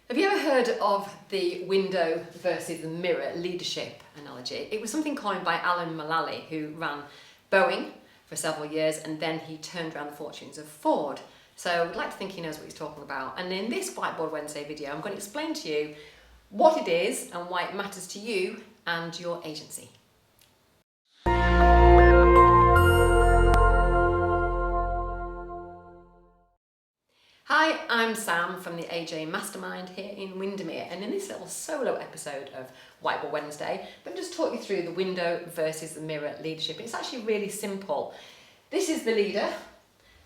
Have you ever heard of the window versus the mirror leadership analogy? It was something coined by Alan Mulally, who ran Boeing for several years, and then he turned around the fortunes of Ford. So I'd like to think he knows what he's talking about. And in this Whiteboard Wednesday video, I'm going to explain to you what it is and why it matters to you and your agency. Hi, I'm Sam from the AJ Mastermind here in Windermere, and in this little solo episode of Whiteboard Wednesday, I'm going to just talk you through the window versus the mirror leadership. It's actually really simple. This is the leader,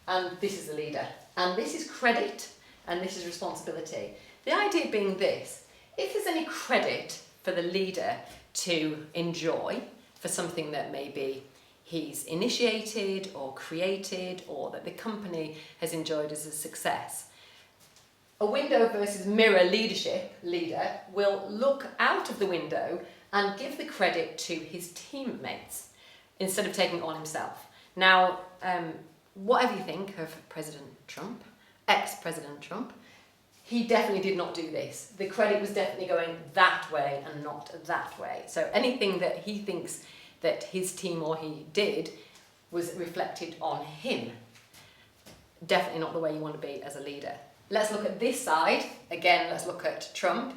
and this is the leader, and this is credit, and this is responsibility. The idea being this: if there's any credit for the leader to enjoy for something that maybe he's initiated or created or that the company has enjoyed as a success, a window versus mirror leadership leader will look out of the window and give the credit to his teammates instead of taking it on himself. Now, whatever you think of President Trump, ex-President Trump, he definitely did not do this. The credit was definitely going that way and not that way. So anything that he thinks that his team or he did was reflected on him. Definitely not the way you want to be as a leader. Let's look at this side. Again, let's look at Trump.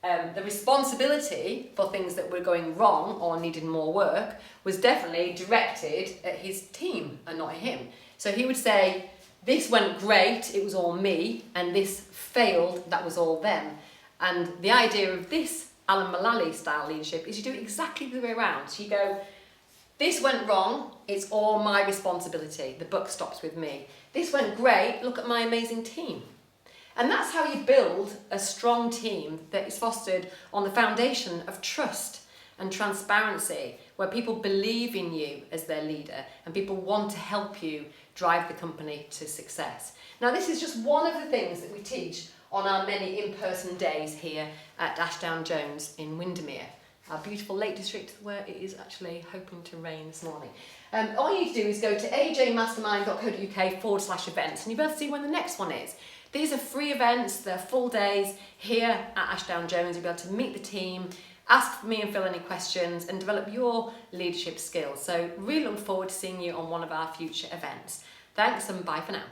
The responsibility for things that were going wrong or needed more work was definitely directed at his team and not him. So he would say, this went great, it was all me, and this failed, that was all them. And the idea of this Alan Mulally style leadership is you do it exactly the way around. So you go, this went wrong, it's all my responsibility. The buck stops with me. This went great, look at my amazing team. And that's how you build a strong team that is fostered on the foundation of trust and transparency, where people believe in you as their leader and people want to help you drive the company to success. Now, this is just one of the things that we teach on our many in-person days here at Ashdown Jones in Windermere, our beautiful Lake District where it is actually hoping to rain this morning. All you need to do is go to ajmastermind.co.uk/events and you'll be able to see when the next one is. These are free events, they're full days here at Ashdown Jones. You'll be able to meet the team, ask me and Phil any questions and develop your leadership skills. So really look forward to seeing you on one of our future events. Thanks and bye for now.